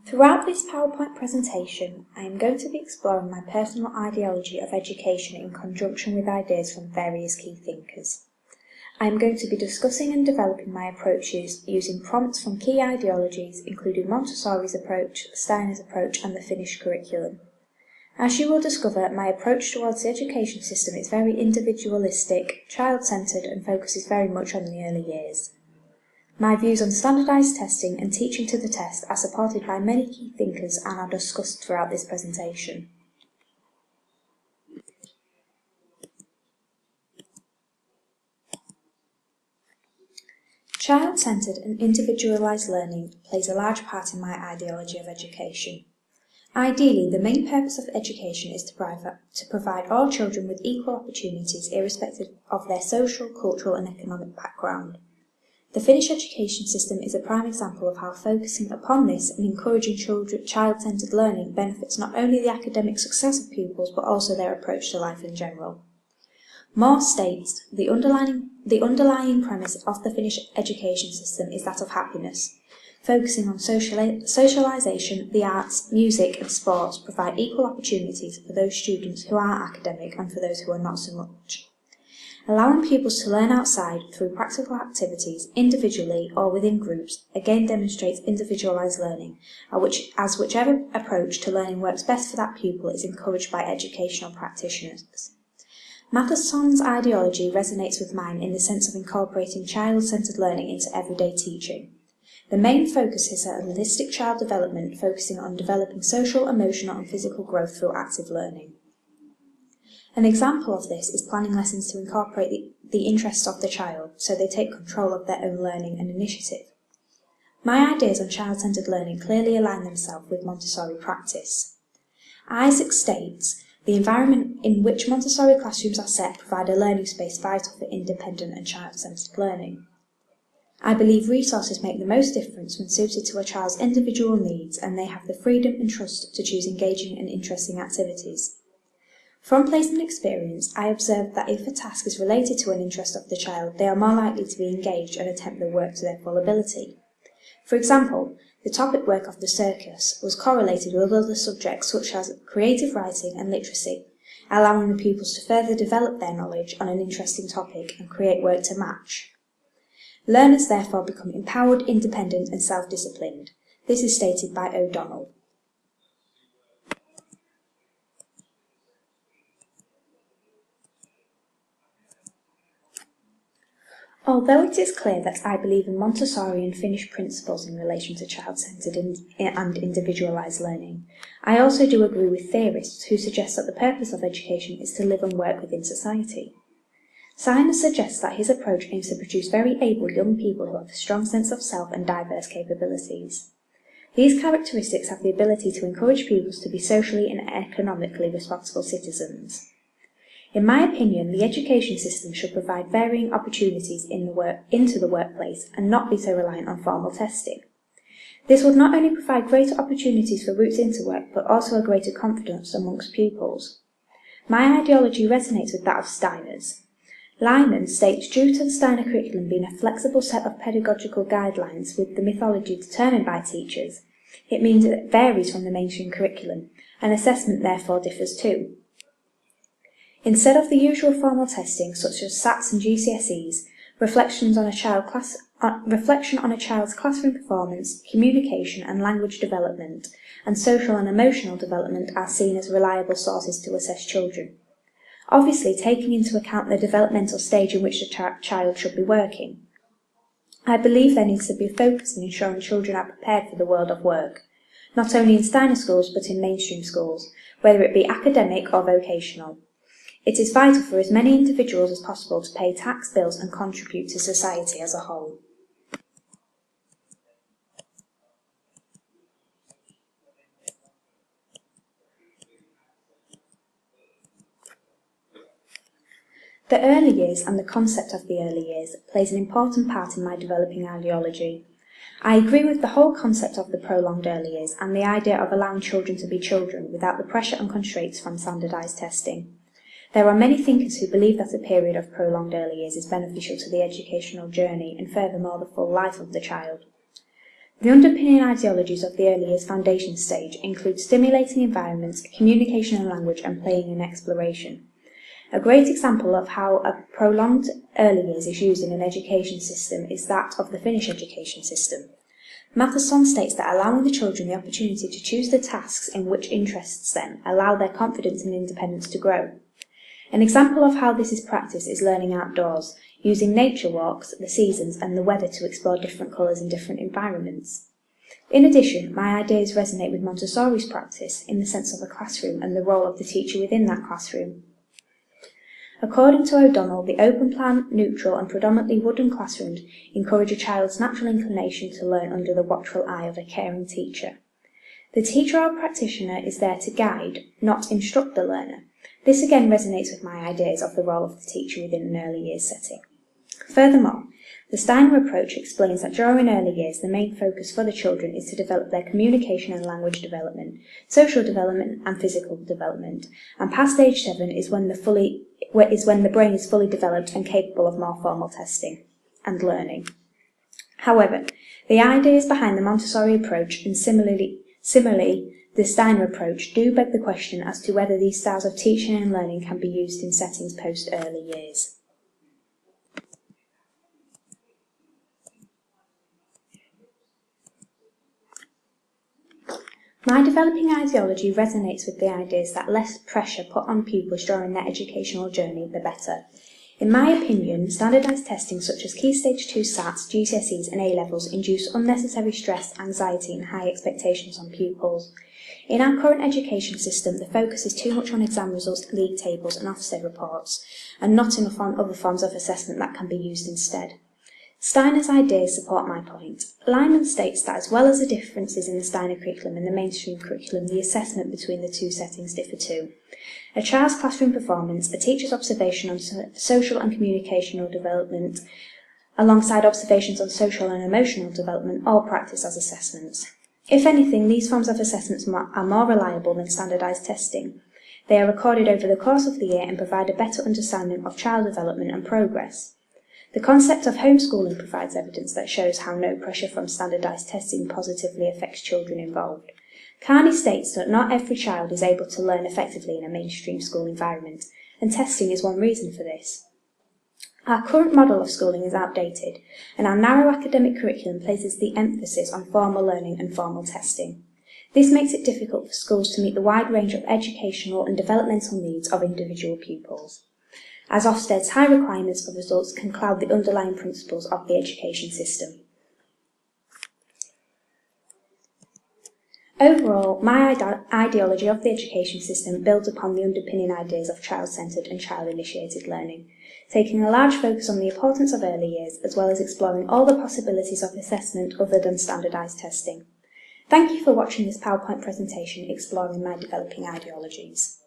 Throughout this PowerPoint presentation, I am going to be exploring my personal ideology of education in conjunction with ideas from various key thinkers. I am going to be discussing and developing my approaches using prompts from key ideologies, including Montessori's approach, Steiner's approach, and the Finnish curriculum. As you will discover, my approach towards the education system is very individualistic, child-centred, and focuses very much on the early years. My views on standardised testing and teaching to the test are supported by many key thinkers and are discussed throughout this presentation. Child-centred and individualised learning plays a large part in my ideology of education. Ideally, the main purpose of education is to provide all children with equal opportunities irrespective of their social, cultural and economic background. The Finnish education system is a prime example of how focusing upon this and encouraging child-centred learning benefits not only the academic success of pupils but also their approach to life in general. Moore states, the underlying premise of the Finnish education system is that of happiness. Focusing on socialisation, the arts, music and sports provide equal opportunities for those students who are academic and for those who are not so much. Allowing pupils to learn outside through practical activities, individually or within groups, again demonstrates individualised learning, as whichever approach to learning works best for that pupil is encouraged by educational practitioners. Matheson's ideology resonates with mine in the sense of incorporating child-centred learning into everyday teaching. The main focus is on holistic child development, focusing on developing social, emotional and physical growth through active learning. An example of this is planning lessons to incorporate the interests of the child, so they take control of their own learning and initiative. My ideas on child-centred learning clearly align themselves with Montessori practice. Isaac states, the environment in which Montessori classrooms are set provide a learning space vital for independent and child-centred learning. I believe resources make the most difference when suited to a child's individual needs, and they have the freedom and trust to choose engaging and interesting activities. From placement experience, I observed that if a task is related to an interest of the child, they are more likely to be engaged and attempt the work to their full ability. For example, the topic work of the circus was correlated with other subjects such as creative writing and literacy, allowing the pupils to further develop their knowledge on an interesting topic and create work to match. Learners therefore become empowered, independent and self-disciplined. This is stated by O'Donnell. Although it is clear that I believe in Montessori and Finnish principles in relation to child-centred and individualised learning, I also do agree with theorists who suggest that the purpose of education is to live and work within society. Steiner suggests that his approach aims to produce very able young people who have a strong sense of self and diverse capabilities. These characteristics have the ability to encourage pupils to be socially and economically responsible citizens. In my opinion, the education system should provide varying opportunities into the workplace and not be so reliant on formal testing. This would not only provide greater opportunities for routes into work, but also a greater confidence amongst pupils. My ideology resonates with that of Steiner's. Lyman states, due to the Steiner curriculum being a flexible set of pedagogical guidelines with the methodology determined by teachers, it means it varies from the mainstream curriculum, and assessment therefore differs too. Instead of the usual formal testing, such as SATs and GCSEs, reflection on a child's classroom performance, communication and language development, and social and emotional development are seen as reliable sources to assess children. Obviously, taking into account the developmental stage in which the child should be working. I believe there needs to be a focus in ensuring children are prepared for the world of work, not only in Steiner schools but in mainstream schools, whether it be academic or vocational. It is vital for as many individuals as possible to pay tax bills and contribute to society as a whole. The early years and the concept of the early years plays an important part in my developing ideology. I agree with the whole concept of the prolonged early years and the idea of allowing children to be children without the pressure and constraints from standardised testing. There are many thinkers who believe that a period of prolonged early years is beneficial to the educational journey and furthermore the full life of the child. The underpinning ideologies of the early years foundation stage include stimulating environments, communication and language, and playing and exploration. A great example of how a prolonged early years is used in an education system is that of the Finnish education system. Matheson states that allowing the children the opportunity to choose the tasks in which interests them allow their confidence and independence to grow. An example of how this is practiced is learning outdoors, using nature walks, the seasons and the weather to explore different colours in different environments. In addition, my ideas resonate with Montessori's practice in the sense of a classroom and the role of the teacher within that classroom. According to O'Donnell, the open-plan, neutral and predominantly wooden classrooms encourage a child's natural inclination to learn under the watchful eye of a caring teacher. The teacher or practitioner is there to guide, not instruct the learner. This again resonates with my ideas of the role of the teacher within an early years setting. Furthermore, the Steiner approach explains that during early years the main focus for the children is to develop their communication and language development, social development and physical development, and past age 7 is when the brain is fully developed and capable of more formal testing and learning. However, the ideas behind the Montessori approach and similarly the Steiner approach do beg the question as to whether these styles of teaching and learning can be used in settings post-early years. My developing ideology resonates with the ideas that less pressure put on pupils during their educational journey, the better. In my opinion, standardised testing such as Key Stage 2 SATs, GCSEs and A-levels induce unnecessary stress, anxiety and high expectations on pupils. In our current education system, the focus is too much on exam results, league tables and Ofsted reports, and not enough on other forms of assessment that can be used instead. Steiner's ideas support my point. Lyman states that as well as the differences in the Steiner curriculum and the mainstream curriculum, the assessment between the two settings differ too. A child's classroom performance, a teacher's observation on social and communicational development, alongside observations on social and emotional development, all practice as assessments. If anything, these forms of assessments are more reliable than standardised testing. They are recorded over the course of the year and provide a better understanding of child development and progress. The concept of homeschooling provides evidence that shows how no pressure from standardised testing positively affects children involved. Carney states that not every child is able to learn effectively in a mainstream school environment, and testing is one reason for this. Our current model of schooling is outdated, and our narrow academic curriculum places the emphasis on formal learning and formal testing. This makes it difficult for schools to meet the wide range of educational and developmental needs of individual pupils, as Ofsted's high requirements for results can cloud the underlying principles of the education system. Overall, my ideology of the education system builds upon the underpinning ideas of child-centred and child-initiated learning, taking a large focus on the importance of early years, as well as exploring all the possibilities of assessment other than standardised testing. Thank you for watching this PowerPoint presentation exploring my developing ideologies.